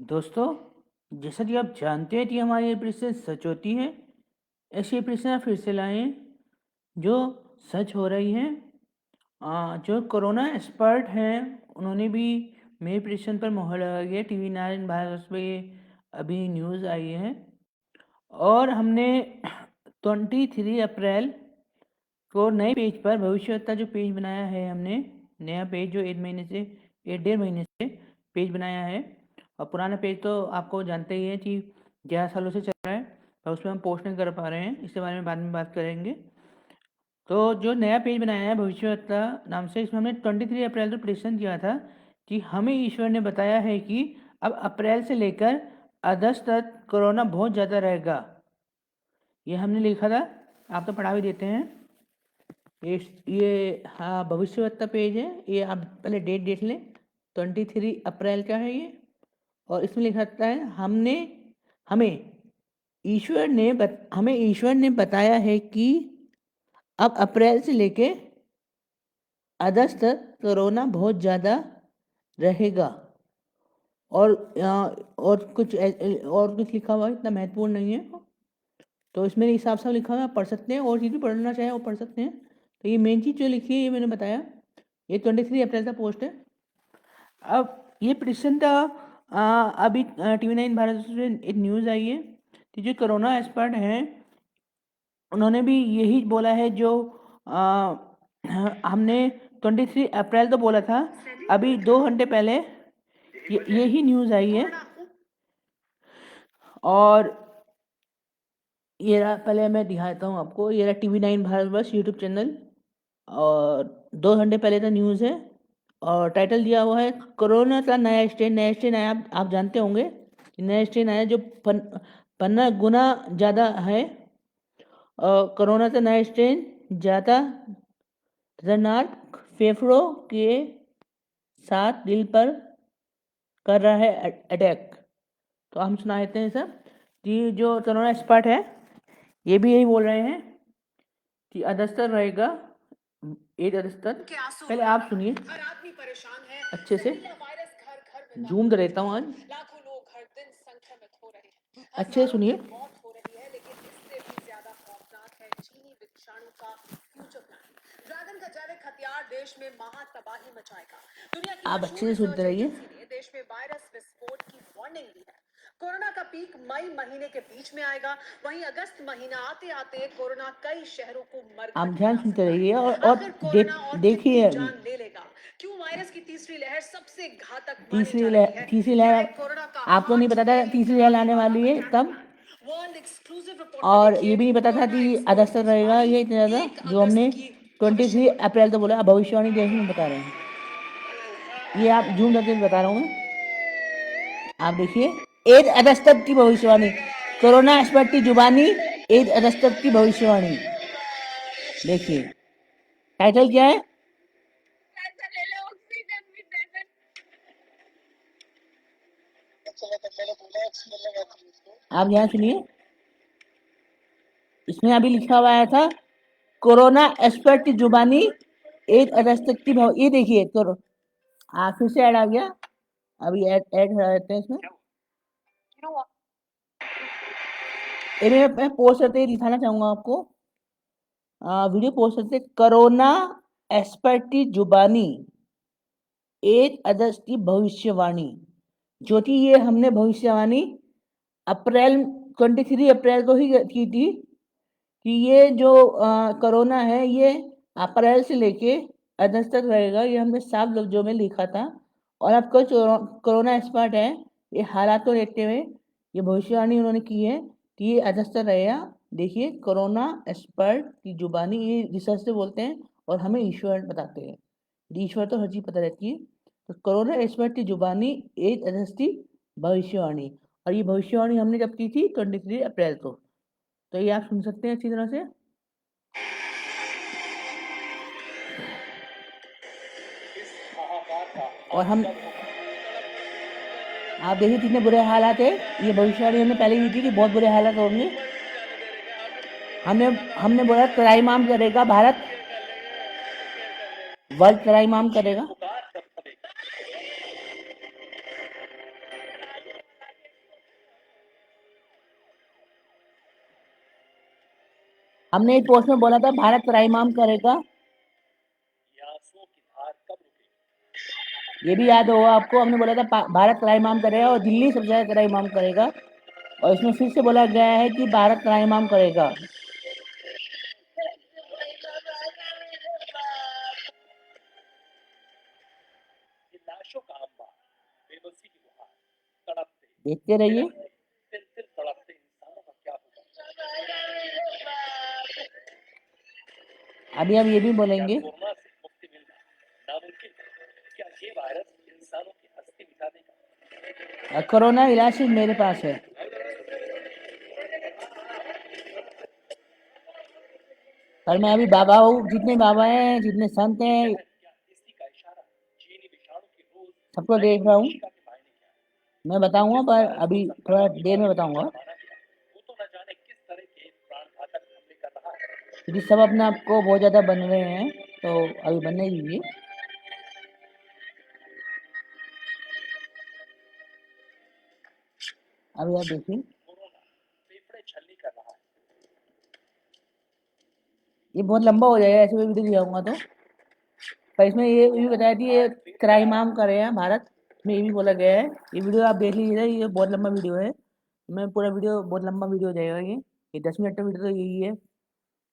दोस्तों, जैसा कि आप जानते हैं कि हमारी ये प्रेडिक्शन सच होती है। ऐसी प्रेडिक्शन फिर से लाए हैं जो सच हो रही हैं। जो कोरोना एक्सपर्ट हैं उन्होंने भी मेरी प्रेडिक्शन पर मोहर लगा दिया। TV9 भारत पे अभी न्यूज़ आई है और हमने 23 अप्रैल को नए पेज पर भविष्यवक्ता जो पेज बनाया है, हमने नया पेज जो 1.5 महीने से पेज बनाया है। और पुराना पेज तो आपको जानते ही हैं कि 11 सालों से चल रहा है और उसमें हम पोस्ट नहीं कर पा रहे हैं। इसके बारे में बाद में बात करेंगे। तो जो नया पेज बनाया है भविष्यवक्ता नाम से, इसमें हमने 23 अप्रैल को प्रेडिक्शन किया था कि हमें ईश्वर ने बताया है कि अब अप्रैल से लेकर अगस्त तक कोरोना बहुत ज़्यादा रहेगा। ये हमने लिखा था, आप तो पढ़ा भी देते हैं। ये हाँ भविष्यवक्ता पेज है। ये आप पहले डेट देख लें, 23 अप्रैल का है ये। और इसमें लिखा है हमें ईश्वर ने बताया है कि अब अप्रैल से लेके अगस्त तक कोरोना बहुत ज़्यादा रहेगा। और कुछ लिखा हुआ है, इतना महत्वपूर्ण नहीं है। तो इसमें हिसाब से लिखा हुआ, पढ़ सकते हैं, और चीज़ भी पढ़ना चाहे वो पढ़ सकते हैं। तो ये मेन चीज़ जो लिखी है ये मैंने बताया, ये 23 अप्रैल का पोस्ट है। अब ये प्रेडिक्शन था अभी TV9 भारत से एक न्यूज़ आई है कि जो कोरोना एक्सपर्ट हैं उन्होंने भी यही बोला है जो हमने 23 अप्रैल तो बोला था। अभी 2 घंटे पहले यही न्यूज़ आई है। और ये रहा, पहले मैं दिखाता हूँ आपको, ये रहा TV9 भारतवर्ष यूट्यूब चैनल। और 2 घंटे पहले का न्यूज़ है और टाइटल दिया हुआ है कोरोना का नया स्ट्रेन आया। आप जानते होंगे नया स्ट्रेन आया जो 15 गुना ज़्यादा है। कोरोना का नया स्ट्रेन ज़्यादा खतरनाक, फेफड़ों के साथ दिल पर कर रहा है अटैक। तो हम सुना देते हैं सर कि जो कोरोना एक्सपर्ट है ये भी यही बोल रहे हैं कि अगस्त तक रहेगा, 8 अगस्त तक। पहले आप सुनिए अच्छे से, जूम कर देता हूँ आज, लाखों लोग हर दिन संक्रमित हो रहे हैं, अच्छे से सुनिए। मौत हो रही है, लेकिन इससे भी ज्यादा खौफनाक है चीनी विषाणु का फ्यूचर प्लान। ड्रैगन का जैविक हथियार देश में महा तबाही मचाएगा। दुनिया की आप अच्छे से सुनते रहिए। ने देश में वायरस विस्फोट की वार्निंग दी है। कोरोना का पीक मई महीने के बीच में आएगा, वहीं अगस्त महीना आते आते कोरोना कई शहरों को आप मरघट ध्यान बना सुनते सकता रहिए है। और आखिर कोरोना और कितनी देखिए। जान ले लेगा? क्यों वायरस की तीसरी लहर सबसे घातक मानी तीसरी जा रही है? तीसरी क्या लहर है कोरोना का आपको नहीं पता था तीसरी लहर आने वाली है तब। वर्ल्ड एक्सक्लूसिव रिपोर्ट में और देखिए, ये भी नहीं पता था कोरोना कि एक्सपर्ट अगस्त तक रहेगा ये इतना ज़्यादा, 1 जो हमने अगस्त की 23 अप्रैल तो बोला। भविष्यवाणी देखने में बता रहे हैं, ये आप जूम करके बता रहा हूँ मैं। आप देखिए 1 अगस्त तक की भविष्यवाणी, कोरोना एक्सपर्ट की जुबानी, 1 अगस्त तक की भविष्यवाणी। देखिए टाइटल क्या है, आप यहाँ सुनिए। इसमें अभी लिखा हुआ आया था कोरोना एक्सपर्ट की जुबानी 1 अगस्त तक की ये देखिए फिर से ऐड आ गया। अभी ऐड हटा देते हैं इसमें। ये मैं पोस्ट करते ही दिखाना चाहूंगा आपको, वीडियो पोस्ट करते, कोरोना एक्सपर्ट की जुबानी 1 अगस्त की भविष्यवाणी, जो कि ये हमने भविष्यवाणी अप्रैल 23 अप्रैल को ही की थी कि ये जो कोरोना है ये अप्रैल से लेके अगस्त तक रहेगा। ये हमने साफ लफ्जों में लिखा था। और आपका जो कोरोना एक्सपर्ट है, ये हालात को देखते हुए ये भविष्यवाणी उन्होंने की है कि ये अगस्त तक रहेगा। देखिए कोरोना एक्सपर्ट की जुबानी, ये रिसर्च से बोलते हैं और हमें ईश्वर बताते हैं। ईश्वर तो हर चीज़ पता रहती है। तो कोरोना एक्सपर्ट की जुबानी 1 अगस्त की भविष्यवाणी, और ये भविष्यवाणी हमने जब की थी 23 अप्रैल को। तो ये आप सुन सकते हैं अच्छी तरह से। और हम आप देखिए कितने बुरे हालात है। ये भविष्यवाणी हमने पहले की थी कि बहुत बुरे हालात होंगे। हमने बोला त्राईमाम करेगा भारत, वर्ल्ड त्राईमाम करेगा। हमने इस पोस्ट में बोला था भारत त्राहिमाम करेगा, ये आंसुओं की धार कब रुकेगी? ये भी याद होगा आपको। हमने बोला था भारत त्राहिमाम करेगा और दिल्ली सबसे ज्यादा त्राहिमाम करेगा, और इसमें फिर से बोला गया है कि भारत त्राहिमाम करेगा। ये लाशों का अंबार, बेबसी की गुहार, तड़पते देखते रहिए। तिल तिल तड़पते इंसानों का क्या होगा? अभी हम ये भी क्या बोलेंगे, कोरोना से मुक्ति मिलना नामुमकिन है? क्या ये वायरस इंसानों की हस्ती मिटा देगा? कोरोना इलाज सिर्फ मेरे पास है। पर मैं अभी बाबा हूँ, जितने बाबा हैं, जितने संत हैं, क्या इसी का इशारा चीनी विषाणु की रोज सबको नई देख रहा हूँ। विभीषिका के मायने क्या है? मैं बताऊंगा, जिस पर वायरस को अभी थोड़ा संक्रामक देर में बीमारी का बताऊंगा, जड़ माना गया, वो तो न जाने किस तरह के प्राणघातक हमले कर रहा है। क्योंकि सब अपने आप को बहुत ज़्यादा बन रहे हैं, तो अभी बनने दीजिए। अभी आप देखिए, कोरोना फेफड़े छलनी कर रहा है। ये बहुत लंबा हो जाएगा ऐसे में वीडियो दिखाऊंगा तो। पर इसमें ये भी बताया थी ये त्राहिमाम कर रहे हैं भारत में, ये भी बोला गया है। ये वीडियो आप देख लीजिएगा, ये बहुत लंबा वीडियो है। मैं पूरा वीडियो, बहुत लंबा वीडियो हो जाएगा ये 10 मिनट का वीडियो तो यही है,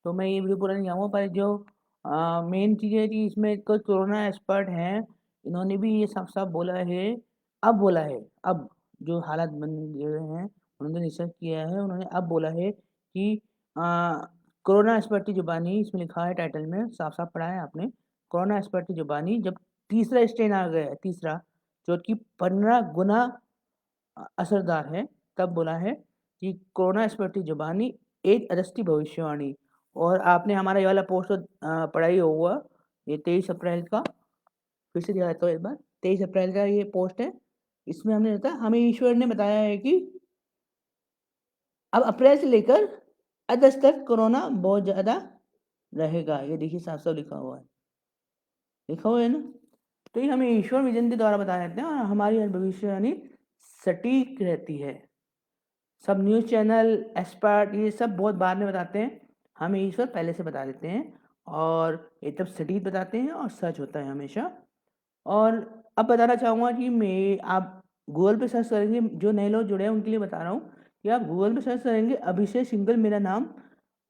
तो मैं ये वीडियो पूरा नहीं जाऊँगा। पर जो मेन चीज़ है कि इसमें कोई कोरोना एक्सपर्ट हैं, इन्होंने भी ये साफ साफ बोला है। अब बोला है, अब जो हालात बन गए हैं, उन्होंने रिसर्च किया है, उन्होंने अब बोला है कि अ, कोरोना एक्सपर्ट की जुबानी, इसमें लिखा है टाइटल में, साफ साफ पढ़ा है आपने। कोरोना एक्सपर्ट की जुबानी, जब तीसरा स्ट्रेन आ गया है, तीसरा, जो कि 15 गुना असरदार है, तब बोला है कि कोरोना एक्सपर्ट की जुबानी, 1 अगस्त की भविष्यवाणी। और आपने हमारा ये वाला पोस्ट तो पढ़ा ही होगा, ये 23 अप्रैल का, फिर से दिखाता हूँ एक बार, 23 अप्रैल का ये पोस्ट है। इसमें हमने बताया, हमें ईश्वर ने बताया है कि अब अप्रैल से लेकर अगस्त तक कोरोना बहुत ज़्यादा रहेगा। ये देखिए साफ-साफ लिखा हुआ है। लिखा हुआ है ना? तो ये हमें ईश्वर विजन के द्वारा बताए जाते हैं, और हमारी हर भविष्यवाणी सटीक रहती है। सब न्यूज़ चैनल, एक्सपर्ट, ये सब बहुत बाद में बताते हैं, हमें ईश्वर पहले से बता देते हैं, और एकदम सटीक बताते हैं, और सच होता है हमेशा। और अब बताना चाहूँगा कि मैं, आप गूगल पे सर्च करेंगे, जो नए लोग जुड़े हैं उनके लिए बता रहा हूँ कि आप गूगल पे सर्च करेंगे अभिषेक सिंघल मेरा नाम,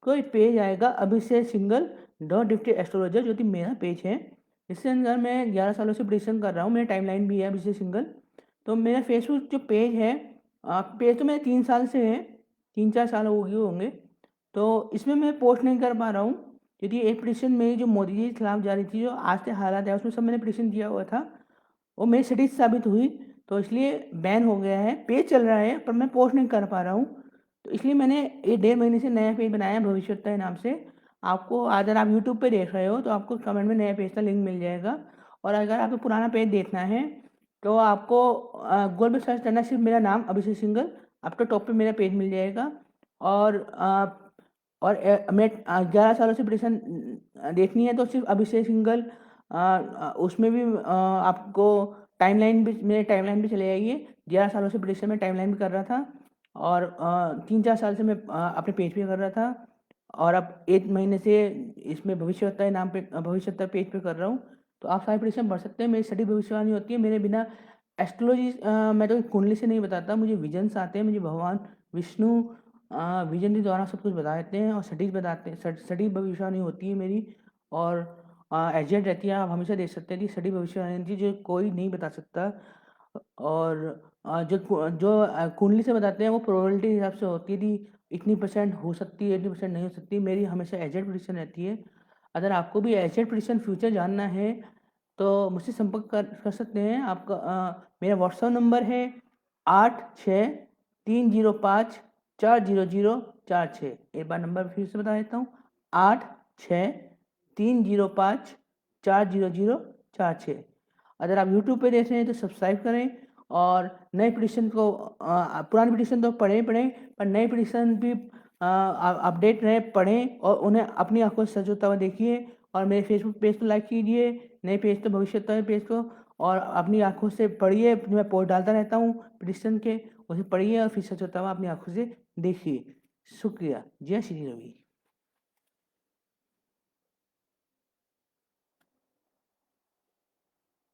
कोई पेज आएगा अभिषेक सिंघल डॉट डिप्टी एस्ट्रोलॉजर, जो कि मेरा पेज है। इसके अंदर मैं 11 सालों से प्रेडिक्शन कर रहा हूँ, मेरा टाइमलाइन भी है अभिषेक सिंघल। तो मेरा फेसबुक जो पेज है, पेज तो मेरा 3 साल से है, 3-4 साल हो गए होंगे। तो इसमें मैं पोस्ट नहीं कर पा रहा हूँ, क्योंकि एक प्रेडिक्शन मेरी जो मोदी जी के खिलाफ जारी थी, जो आज के हालात है उसमें सब मैंने प्रेडिक्शन दिया हुआ था, वो मेरी सटीक साबित हुई, तो इसलिए बैन हो गया है। पेज चल रहा है पर मैं पोस्ट नहीं कर पा रहा हूँ, तो इसलिए मैंने ये 1.5 महीने से नया पेज बनाया है भविष्योत्तर नाम से। आपको, अगर आप यूट्यूब पे देख रहे हो तो आपको कमेंट में नया पेज का लिंक मिल जाएगा, और अगर आपको पुराना पेज देखना है तो आपको गूगल पे सर्च करना, सिर्फ मेरा नाम अभिषेक सिंघल, आपको टॉप पे मेरा पेज मिल जाएगा। और मैं 11 सालों से प्रेडिक्शन देखनी है तो सिर्फ अभिषेक सिंघल, उसमें भी आपको टाइमलाइन भी, मेरे टाइमलाइन भी चले जाइए। 11 सालों से प्रेडिक्शन में टाइमलाइन भी कर रहा था, और 3-4 साल से मैं अपने पेज पे कर रहा था, और अब 1 महीने से इसमें भविष्यवक्ता नाम पे, भविष्यवक्ता पेज पे कर रहा हूँ। तो आप सारे प्रेडिक्शन पढ़ सकते हैं, मेरी सटीक भविष्यवाणी होती है मेरे बिना। एस्ट्रोलॉजी मैं तो कुंडली से नहीं बताता, मुझे विजन्स आते हैं, मुझे भगवान विष्णु विजन के द्वारा सब कुछ बता देते हैं, और सटीक बताते हैं, सटीक भविष्यवाणी होती है मेरी, और एग्जैक्ट रहती है। आप हमेशा देख सकते हैं कि सटीक भविष्यवाणी थी, जो कोई नहीं बता सकता। और जो कुंडली से बताते हैं वो प्रोबेबिलिटी के हिसाब से होती है कि इतनी परसेंट हो सकती है, इतनी परसेंट नहीं हो सकती। मेरी हमेशा एग्जैक्ट प्रेडिक्शन रहती है। अगर आपको भी एग्जैक्ट प्रेडिक्शन फ्यूचर जानना है तो मुझसे संपर्क कर सकते हैं। आपका मेरा व्हाट्सएप नंबर है 8630540046। एक बार नंबर फिर से बता देता हूँ, 8630540046। अगर आप यूट्यूब पे देख रहे हैं तो सब्सक्राइब करें, और नए प्रेडिक्शन को, पुरानी प्रेडिक्शन तो पढ़ें पढ़ें, पर नए प्रेडिक्शन भी अपडेट रहें, पढ़ें, और उन्हें अपनी आंखों से सच होता हुआ देखिए। और मेरे फेसबुक पेज को लाइक कीजिए, नए पेज तो भविष्य पेज को, और अपनी आंखों से पढ़िए, मैं पोस्ट डालता रहता हूँ प्रेडिक्शन के, उसे पढ़िए और फिर सच होता हुआ अपनी आंखों से देखिए। शुक्रिया। जय श्री रवि।